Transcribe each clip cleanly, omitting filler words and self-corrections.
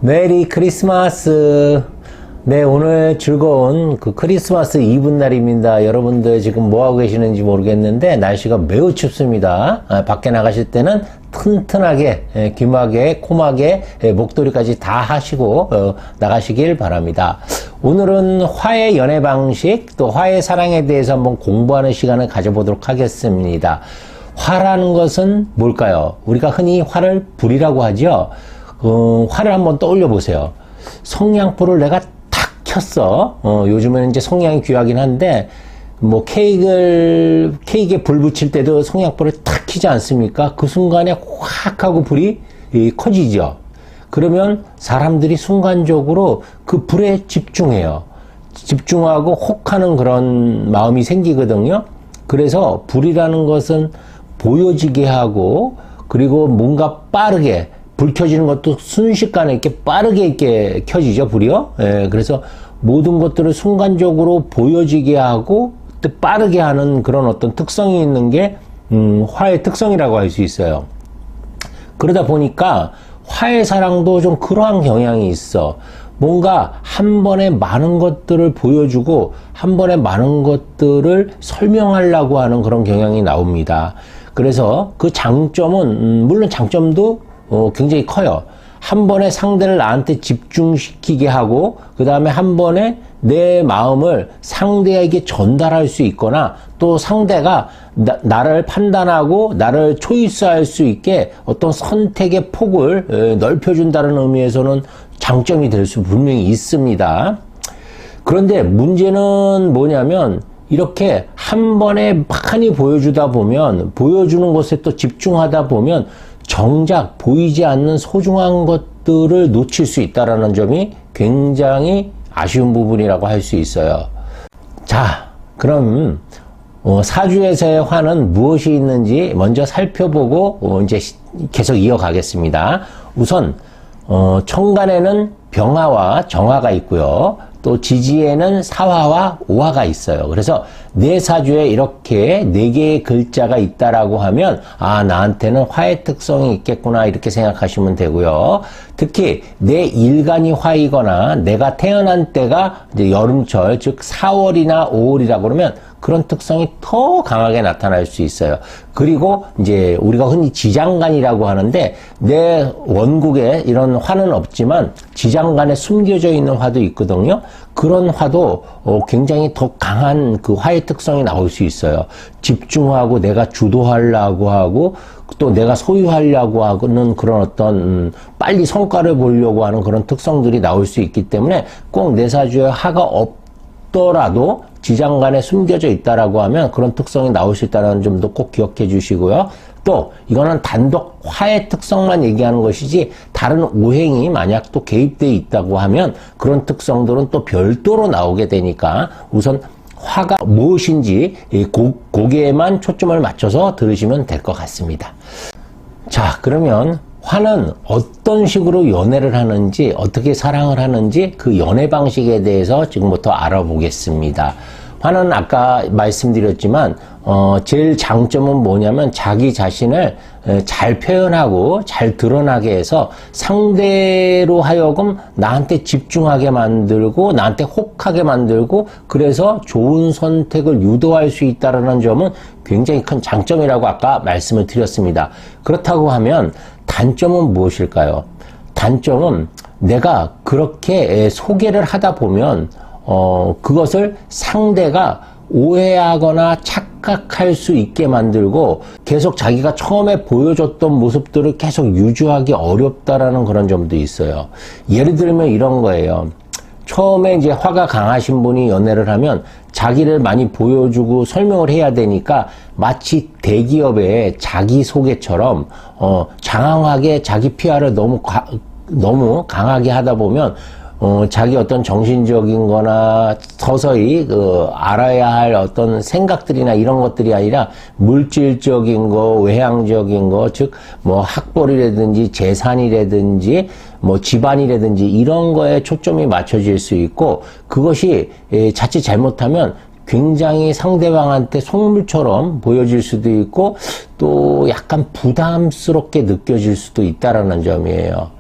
메리 크리스마스. 네, 오늘 즐거운 그 크리스마스 이브 날입니다. 여러분들 지금 뭐하고 계시는지 모르겠는데 날씨가 매우 춥습니다. 밖에 나가실 때는 튼튼하게, 귀마개, 코마개, 목도리까지 다 하시고 나가시길 바랍니다. 오늘은 화해 연애 방식, 또 화해 사랑에 대해서 한번 공부하는 시간을 가져보도록 하겠습니다. 화라는 것은 뭘까요? 우리가 흔히 화를 불이라고 하죠. 화를 한번 떠올려 보세요. 성냥불을 내가 탁 켰어. 요즘에는 이제 성냥이 귀하긴 한데, 뭐 케이크에 불 붙일 때도 성냥불을 탁 켜지 않습니까? 그 순간에 확 하고 불이 커지죠. 그러면 사람들이 순간적으로 그 불에 집중해요. 집중하고 혹하는 그런 마음이 생기거든요. 그래서 불이라는 것은 보여지게 하고, 그리고 뭔가 빠르게, 불 켜지는 것도 순식간에 이렇게 빠르게 이렇게 켜지죠, 불이요. 예, 그래서 모든 것들을 순간적으로 보여지게 하고, 또 빠르게 하는 그런 어떤 특성이 있는 게, 화의 특성이라고 할 수 있어요. 그러다 보니까 화의 사랑도 좀 그러한 경향이 있어. 뭔가 한 번에 많은 것들을 보여주고, 한 번에 많은 것들을 설명하려고 하는 그런 경향이 나옵니다. 그래서 그 장점은, 물론 장점도 굉장히 커요. 한 번에 상대를 나한테 집중시키게 하고, 그 다음에 한 번에 내 마음을 상대에게 전달할 수 있거나, 또 상대가 나를 판단하고 나를 초이스할 수 있게 어떤 선택의 폭을 넓혀준다는 의미에서는 장점이 될 수 분명히 있습니다. 그런데 문제는 뭐냐면, 이렇게 한 번에 많이 보여주다 보면, 보여주는 것에 또 집중하다 보면 정작 보이지 않는 소중한 것들을 놓칠 수 있다는 점이 굉장히 아쉬운 부분이라고 할 수 있어요. 자, 그럼 사주에서의 화는 무엇이 있는지 먼저 살펴보고 이제 계속 이어가겠습니다. 우선 천간에는 병화와 정화가 있고요. 또 지지에는 사화와 오화가 있어요. 그래서 내 사주에 이렇게 4개의 글자가 있다라고 하면, 아, 나한테는 화의 특성이 있겠구나, 이렇게 생각하시면 되고요. 특히 내 일간이 화이거나 내가 태어난 때가 이제 여름철, 즉 4월이나 5월이라고 그러면 그런 특성이 더 강하게 나타날 수 있어요. 그리고 이제 우리가 흔히 지장간이라고 하는데, 내 원국에 이런 화는 없지만 지장간에 숨겨져 있는 화도 있거든요. 그런 화도 굉장히 더 강한 그 화의 특성이 나올 수 있어요. 집중하고 내가 주도하려고 하고, 또 내가 소유하려고 하는 그런 어떤 빨리 성과를 보려고 하는 그런 특성들이 나올 수 있기 때문에, 꼭 내 사주에 화가 없더라도 지장간에 숨겨져 있다라고 하면 그런 특성이 나올 수 있다는 점도 꼭 기억해 주시고요. 또 이거는 단독 화의 특성만 얘기하는 것이지, 다른 오행이 만약 또 개입되어 있다고 하면 그런 특성들은 또 별도로 나오게 되니까, 우선 화가 무엇인지 거기에만 초점을 맞춰서 들으시면 될 것 같습니다. 자, 그러면 화는 어떤 식으로 연애를 하는지, 어떻게 사랑을 하는지, 그 연애 방식에 대해서 지금부터 알아보겠습니다. 화는 아까 말씀드렸지만 제일 장점은 뭐냐면, 자기 자신을 잘 표현하고 잘 드러나게 해서 상대로 하여금 나한테 집중하게 만들고 나한테 혹하게 만들고, 그래서 좋은 선택을 유도할 수 있다는 점은 굉장히 큰 장점이라고 아까 말씀을 드렸습니다. 그렇다고 하면 단점은 무엇일까요? 단점은 내가 그렇게 소개를 하다 보면 그것을 상대가 오해하거나 착각할 수 있게 만들고, 계속 자기가 처음에 보여줬던 모습들을 계속 유지하기 어렵다라는 그런 점도 있어요. 예를 들면 이런 거예요. 처음에 이제 화가 강하신 분이 연애를 하면 자기를 많이 보여주고 설명을 해야 되니까, 마치 대기업의 자기소개처럼 장황하게 자기 PR을 너무 강하게 하다 보면 자기 어떤 정신적인 거나 서서히 알아야 할 어떤 생각들이나 이런 것들이 아니라 물질적인 거, 외향적인 거, 즉 뭐 학벌이라든지 재산이라든지 뭐 집안이라든지 이런 거에 초점이 맞춰질 수 있고, 그것이 자칫 잘못하면 굉장히 상대방한테 속물처럼 보여질 수도 있고, 또 약간 부담스럽게 느껴질 수도 있다라는 점이에요.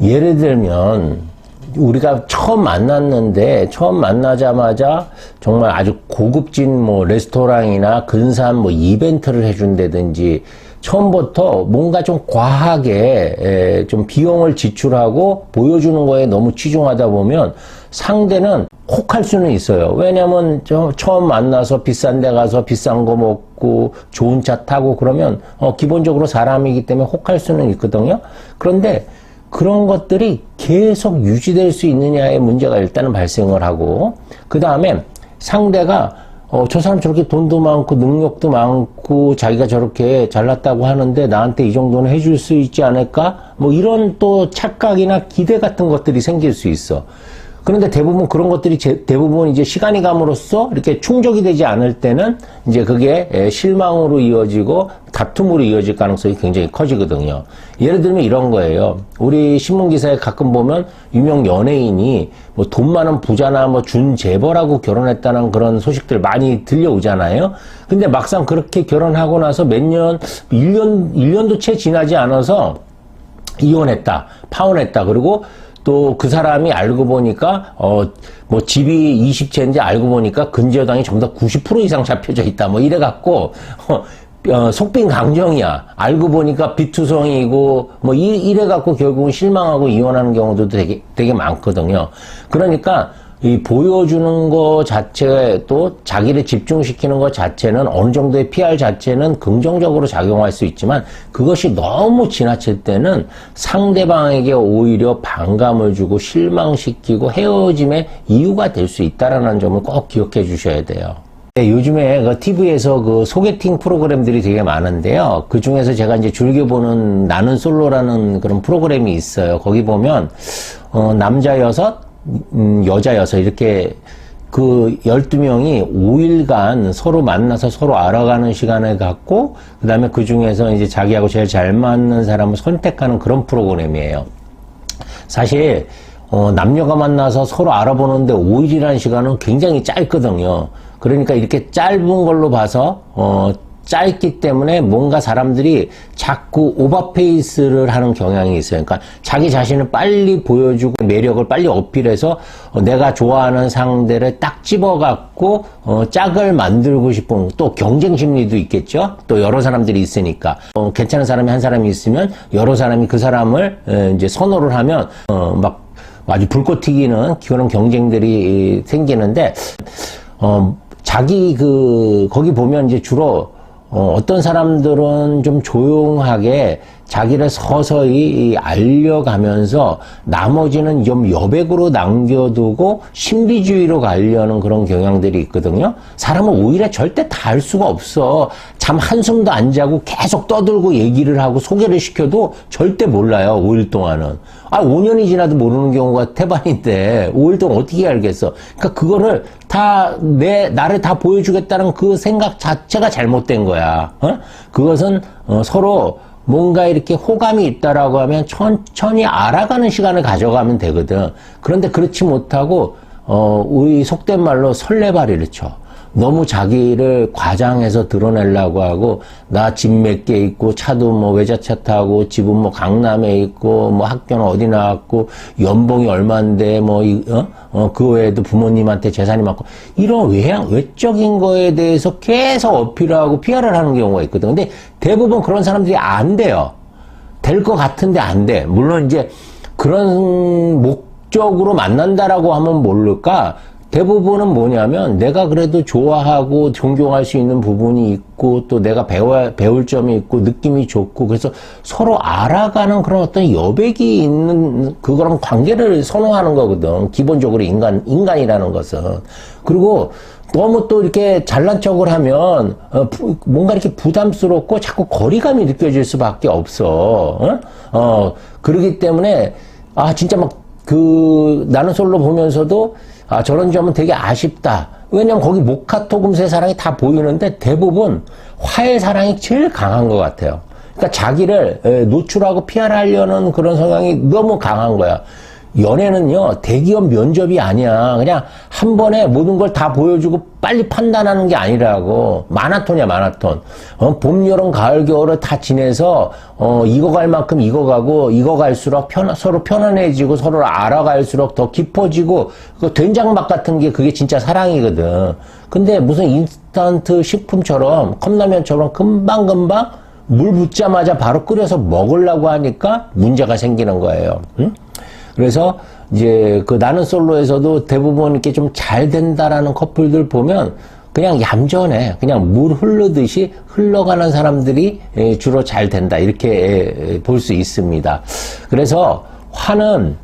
예를 들면 우리가 처음 만났는데 처음 만나자마자 정말 아주 고급진 뭐 레스토랑이나 근사한 뭐 이벤트를 해준다든지 처음부터 뭔가 좀 과하게 좀 비용을 지출하고 보여주는 거에 너무 치중하다 보면 상대는 혹할 수는 있어요. 왜냐면 처음 만나서 비싼 데 가서 비싼 거 먹고 좋은 차 타고 그러면 기본적으로 사람이기 때문에 혹할 수는 있거든요. 그런데 그런 것들이 계속 유지될 수 있느냐의 문제가 일단은 발생을 하고, 그 다음에 상대가 저 사람 저렇게 돈도 많고 능력도 많고 자기가 저렇게 잘났다고 하는데 나한테 이 정도는 해줄 수 있지 않을까? 뭐 이런 또 착각이나 기대 같은 것들이 생길 수 있어. 그런데 대부분 그런 것들이 대부분 이제 시간이 감으로써 이렇게 충족이 되지 않을 때는 이제 그게 실망으로 이어지고 다툼으로 이어질 가능성이 굉장히 커지거든요. 예를 들면 이런 거예요. 우리 신문기사에 가끔 보면 유명 연예인이 뭐 돈 많은 부자나 뭐 준재벌하고 결혼했다는 그런 소식들 많이 들려오잖아요. 근데 막상 그렇게 결혼하고 나서 몇 년, 1년도 채 지나지 않아서 이혼했다, 파혼했다, 그리고 또 그 사람이 알고 보니까 뭐 집이 20채인지 알고 보니까 근저당이 전부 다 90% 이상 잡혀져 있다, 뭐 이래갖고 속빈 강정이야. 알고 보니까 비투성이고 뭐 이래갖고 결국은 실망하고 이혼하는 경우도 되게 많거든요. 그러니까 이 보여주는 거 자체 또 자기를 집중시키는 것 자체는 어느 정도의 PR 자체는 긍정적으로 작용할 수 있지만 그것이 너무 지나칠 때는 상대방에게 오히려 반감을 주고 실망시키고 헤어짐의 이유가 될 수 있다는 점을 꼭 기억해 주셔야 돼요. 네, 요즘에 그 TV에서 그 소개팅 프로그램들이 되게 많은데요. 그 중에서 제가 이제 즐겨보는 나는 솔로라는 그런 프로그램이 있어요. 거기 보면 남자 6, 여자 6 이렇게 그 12명이 5일간 서로 만나서 서로 알아가는 시간을 갖고 그 다음에 그 중에서 이제 자기하고 제일 잘 맞는 사람을 선택하는 그런 프로그램이에요. 사실 남녀가 만나서 서로 알아보는데 5일이라는 시간은 굉장히 짧거든요. 그러니까 이렇게 짧은 걸로 봐서 짧기 때문에 뭔가 사람들이 자꾸 오버페이스를 하는 경향이 있어요. 그러니까 자기 자신을 빨리 보여주고 매력을 빨리 어필해서 내가 좋아하는 상대를 딱 집어갖고 짝을 만들고 싶은 또 경쟁 심리도 있겠죠. 또 여러 사람들이 있으니까 괜찮은 사람이 한 사람이 있으면 여러 사람이 그 사람을 이제 선호를 하면 막 아주 불꽃 튀기는 그런 경쟁들이 생기는데 거기 보면 이제 주로 어떤 사람들은 좀 조용하게 자기를 서서히 알려가면서 나머지는 좀 여백으로 남겨두고 신비주의로 가려는 그런 경향들이 있거든요. 사람은 오히려 절대 다 알 수가 없어. 잠 한숨도 안 자고 계속 떠들고 얘기를 하고 소개를 시켜도 절대 몰라요. 5일 동안은. 5년이 지나도 모르는 경우가 태반인데 5일 동안 어떻게 알겠어. 그러니까 그거를 나를 다 보여주겠다는 그 생각 자체가 잘못된 거야. 그것은 서로 뭔가 이렇게 호감이 있다라고 하면 천천히 알아가는 시간을 가져가면 되거든. 그런데 그렇지 못하고 우리 속된 말로 설레발이를 쳐. 너무 자기를 과장해서 드러내려고 하고 나 집 몇 개 있고 차도 뭐 외제차 타고 집은 뭐 강남에 있고 뭐 학교는 어디 나왔고 연봉이 얼만데 뭐 그 외에도 부모님한테 재산이 많고 이런 외적인 거에 대해서 계속 어필하고 PR을 하는 경우가 있거든. 근데 대부분 그런 사람들이 안 돼요. 될 것 같은데 안 돼. 물론 이제 그런 목적으로 만난다라고 하면 모를까? 대부분은 뭐냐면 내가 그래도 좋아하고 존경할 수 있는 부분이 있고 또 내가 배울 점이 있고 느낌이 좋고 그래서 서로 알아가는 그런 어떤 여백이 있는 그런 관계를 선호하는 거거든. 기본적으로 인간이라는 것은. 그리고 너무 또 이렇게 잘난 척을 하면 뭔가 이렇게 부담스럽고 자꾸 거리감이 느껴질 수밖에 없어. 그러기 때문에 진짜 막 나는 솔로 보면서도 저런 점은 되게 아쉽다. 왜냐면 거기 모카토금수의 사랑이 다 보이는데 대부분 화해 사랑이 제일 강한 것 같아요. 그러니까 자기를 노출하고 PR하려는 그런 성향이 너무 강한 거야. 연애는요, 대기업 면접이 아니야. 그냥 한 번에 모든 걸 다 보여주고 빨리 판단하는 게 아니라고. 마라톤이야, 마라톤. 봄, 여름, 가을, 겨울을 다 지내서, 이거 갈 만큼 이거 가고, 이거 갈수록 서로 편안해지고, 서로 알아갈수록 더 깊어지고, 그 된장맛 같은 게 그게 진짜 사랑이거든. 근데 무슨 인스턴트 식품처럼, 컵라면처럼 금방금방 물 붓자마자 바로 끓여서 먹으려고 하니까 문제가 생기는 거예요. 응? 그래서 이제 그 나는 솔로에서도 대부분 이렇게 좀 잘 된다라는 커플들 보면 그냥 얌전해. 그냥 물 흐르듯이 흘러가는 사람들이 주로 잘 된다. 이렇게 볼 수 있습니다. 그래서 화는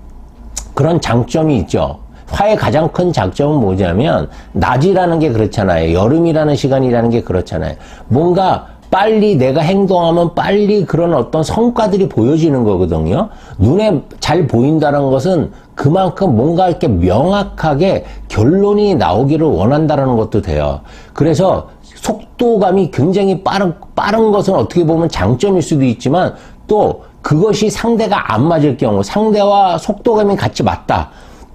그런 장점이 있죠. 화의 가장 큰 장점은 뭐냐면 낮이라는 게 그렇잖아요. 여름이라는 시간이라는 게 그렇잖아요. 뭔가 빨리 내가 행동하면 빨리 그런 어떤 성과들이 보여지는 거거든요. 눈에 잘 보인다는 것은 그만큼 뭔가 이렇게 명확하게 결론이 나오기를 원한다는 것도 돼요. 그래서 속도감이 굉장히 빠른 것은 어떻게 보면 장점일 수도 있지만 또 그것이 상대가 안 맞을 경우, 상대와 속도감이 같이 맞다.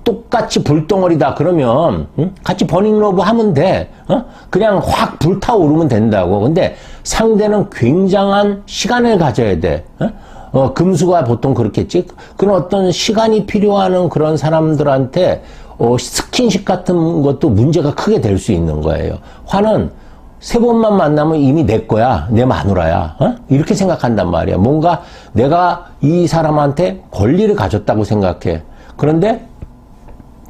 똑같이 불덩어리다 그러면 같이 버닝러브 하면 돼. 그냥 확 불타오르면 된다고. 근데 상대는 굉장한 시간을 가져야 돼. 금수가 보통 그렇겠지. 그런 어떤 시간이 필요한 그런 사람들한테 스킨십 같은 것도 문제가 크게 될 수 있는 거예요. 화는 세 번만 만나면 이미 내 거야. 내 마누라야. 이렇게 생각한단 말이야. 뭔가 내가 이 사람한테 권리를 가졌다고 생각해. 그런데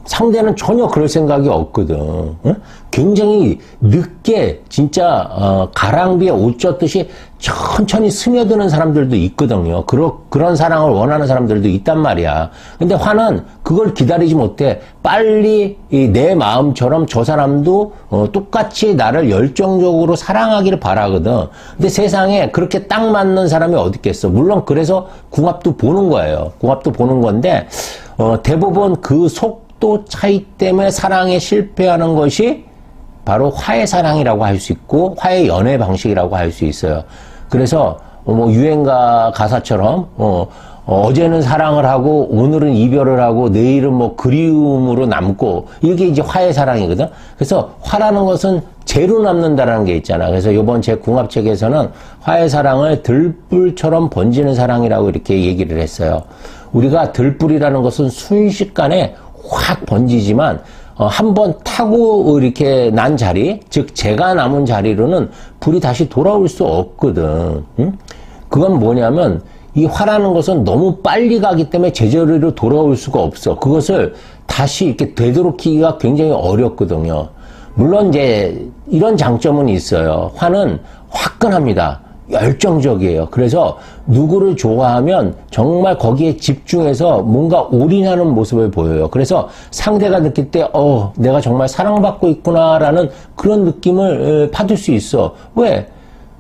상대는 전혀 그럴 생각이 없거든. 응? 굉장히 늦게 진짜 가랑비에 옷 젖듯이 천천히 스며드는 사람들도 있거든요. 그런 사랑을 원하는 사람들도 있단 말이야. 근데 화는 그걸 기다리지 못해. 빨리 내 마음처럼 저 사람도 똑같이 나를 열정적으로 사랑하기를 바라거든. 근데 세상에 그렇게 딱 맞는 사람이 어디 있겠어. 물론 그래서 궁합도 보는 거예요. 궁합도 보는 건데 대부분 그 속도 차이 때문에 사랑에 실패하는 것이 바로 화의 사랑이라고 할 수 있고 화의 연애 방식이라고 할 수 있어요. 그래서 뭐 유행가 가사처럼 어제는 사랑을 하고 오늘은 이별을 하고 내일은 뭐 그리움으로 남고 이게 이제 화의 사랑이거든. 그래서 화라는 것은 재로 남는다라는 게 있잖아. 그래서 이번 제 궁합책에서는 화의 사랑을 들불처럼 번지는 사랑이라고 이렇게 얘기를 했어요. 우리가 들불이라는 것은 순식간에 확 번지지만 한번 타고 이렇게 난 자리, 즉 제가 남은 자리로는 불이 다시 돌아올 수 없거든. 응? 그건 뭐냐면 이 화라는 것은 너무 빨리 가기 때문에 제자리로 돌아올 수가 없어. 그것을 다시 이렇게 되도록이기가 굉장히 어렵거든요. 물론 이제 이런 장점은 있어요. 화는 화끈합니다. 열정적이에요. 그래서 누구를 좋아하면 정말 거기에 집중해서 뭔가 올인하는 모습을 보여요. 그래서 상대가 느낄 때 내가 정말 사랑받고 있구나라는 그런 느낌을 받을 수 있어. 왜?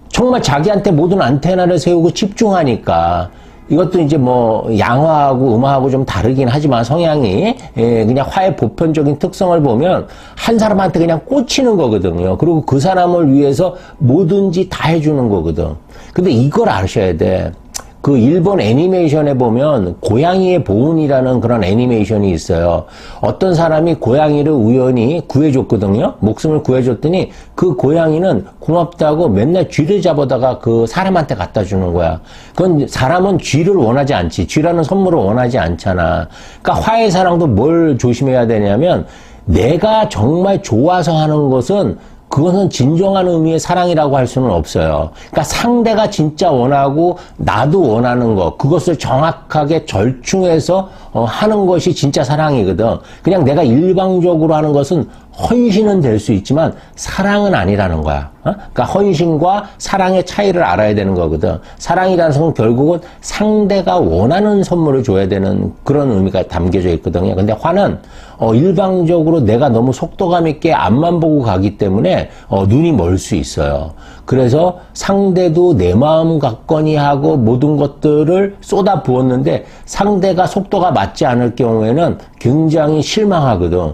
정말 자기한테 모든 안테나를 세우고 집중하니까. 이것도 이제 뭐 양화하고 음화하고 좀 다르긴 하지만 성향이 그냥 화의 보편적인 특성을 보면 한 사람한테 그냥 꽂히는 거거든요. 그리고 그 사람을 위해서 뭐든지 다 해주는 거거든. 근데 이걸 아셔야 돼. 그 일본 애니메이션에 보면 고양이의 보은이라는 그런 애니메이션이 있어요. 어떤 사람이 고양이를 우연히 구해줬거든요. 목숨을 구해줬더니 그 고양이는 고맙다고 맨날 쥐를 잡아다가 그 사람한테 갖다 주는 거야. 그건 사람은 쥐를 원하지 않지. 쥐라는 선물을 원하지 않잖아. 그러니까 화의 사랑도 뭘 조심해야 되냐면 내가 정말 좋아서 하는 것은 그것은 진정한 의미의 사랑이라고 할 수는 없어요. 그러니까 상대가 진짜 원하고 나도 원하는 것, 그것을 정확하게 절충해서 하는 것이 진짜 사랑이거든. 그냥 내가 일방적으로 하는 것은 헌신은 될 수 있지만 사랑은 아니라는 거야. 그러니까 헌신과 사랑의 차이를 알아야 되는 거거든. 사랑이라는 것은 결국은 상대가 원하는 선물을 줘야 되는 그런 의미가 담겨져 있거든요. 근데 화는 일방적으로 내가 너무 속도감 있게 앞만 보고 가기 때문에 눈이 멀 수 있어요. 그래서 상대도 내 마음 같거니 하고 모든 것들을 쏟아 부었는데 상대가 속도가 맞지 않을 경우에는 굉장히 실망하거든.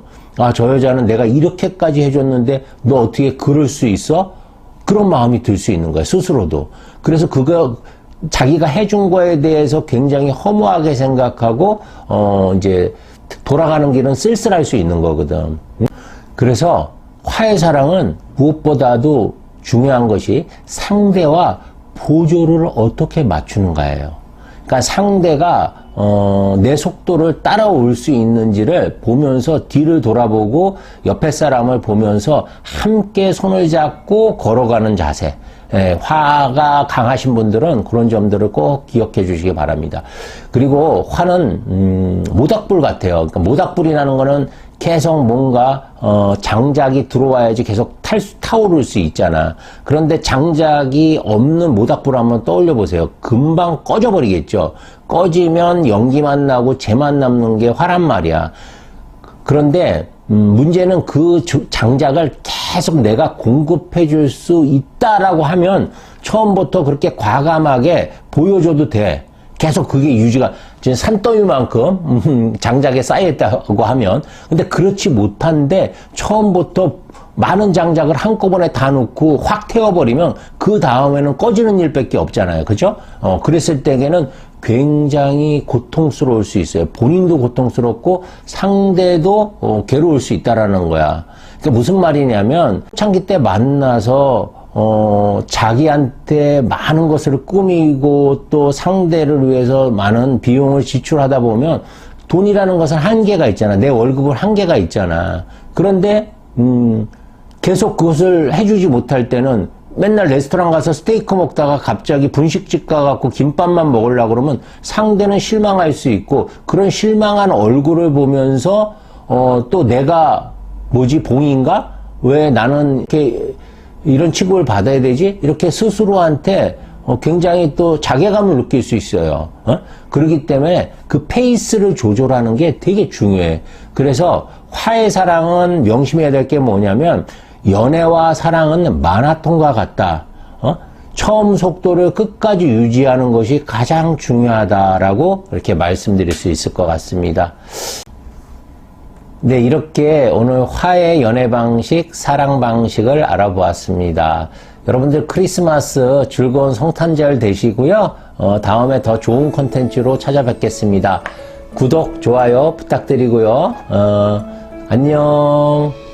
저 여자는 내가 이렇게까지 해줬는데 너 어떻게 그럴 수 있어? 그런 마음이 들 수 있는 거야, 스스로도. 그래서 그거 자기가 해준 거에 대해서 굉장히 허무하게 생각하고, 이제, 돌아가는 길은 쓸쓸할 수 있는 거거든. 그래서 화해 사랑은 무엇보다도 중요한 것이 상대와 보조를 어떻게 맞추는가예요. 그러니까 상대가 내 속도를 따라올 수 있는지를 보면서 뒤를 돌아보고 옆에 사람을 보면서 함께 손을 잡고 걸어가는 자세. 예, 화가 강하신 분들은 그런 점들을 꼭 기억해 주시기 바랍니다. 그리고 화는 모닥불 같아요. 그러니까 모닥불이라는 거는 계속 뭔가 장작이 들어와야지 계속 타오를 수 있잖아. 그런데 장작이 없는 모닥불 한번 떠올려 보세요. 금방 꺼져버리겠죠. 꺼지면 연기만 나고 재만 남는 게 화란 말이야. 그런데 문제는 그 장작을 계속 내가 공급해 줄 수 있다라고 하면 처음부터 그렇게 과감하게 보여줘도 돼. 계속 그게 유지가, 지금 산더미만큼 장작에 쌓여있다고 하면, 근데 그렇지 못한데 처음부터 많은 장작을 한꺼번에 다 놓고 확 태워버리면 그 다음에는 꺼지는 일밖에 없잖아요. 그죠? 그랬을 때에는 굉장히 고통스러울 수 있어요. 본인도 고통스럽고 상대도 괴로울 수 있다라는 거야. 그러니까 무슨 말이냐면 초창기 때 만나서 자기한테 많은 것을 꾸미고 또 상대를 위해서 많은 비용을 지출하다 보면 돈이라는 것은 한계가 있잖아. 내 월급은 한계가 있잖아. 그런데 계속 그것을 해주지 못할 때는 맨날 레스토랑 가서 스테이크 먹다가 갑자기 분식집 가갖고 김밥만 먹으려고 그러면 상대는 실망할 수 있고, 그런 실망한 얼굴을 보면서 또 내가 뭐지 봉인가? 왜 나는 이렇게 이런 취급을 받아야 되지? 이렇게 스스로한테 굉장히 또 자괴감을 느낄 수 있어요. 그렇기 때문에 그 페이스를 조절하는 게 되게 중요해. 그래서 화해 사랑은 명심해야 될 게 뭐냐면, 연애와 사랑은 마라톤과 같다. 처음 속도를 끝까지 유지하는 것이 가장 중요하다라고 이렇게 말씀드릴 수 있을 것 같습니다. 네, 이렇게 오늘 화해 연애 방식, 사랑 방식을 알아보았습니다. 여러분들 크리스마스 즐거운 성탄절 되시고요. 다음에 더 좋은 콘텐츠로 찾아뵙겠습니다. 구독, 좋아요 부탁드리고요. 안녕.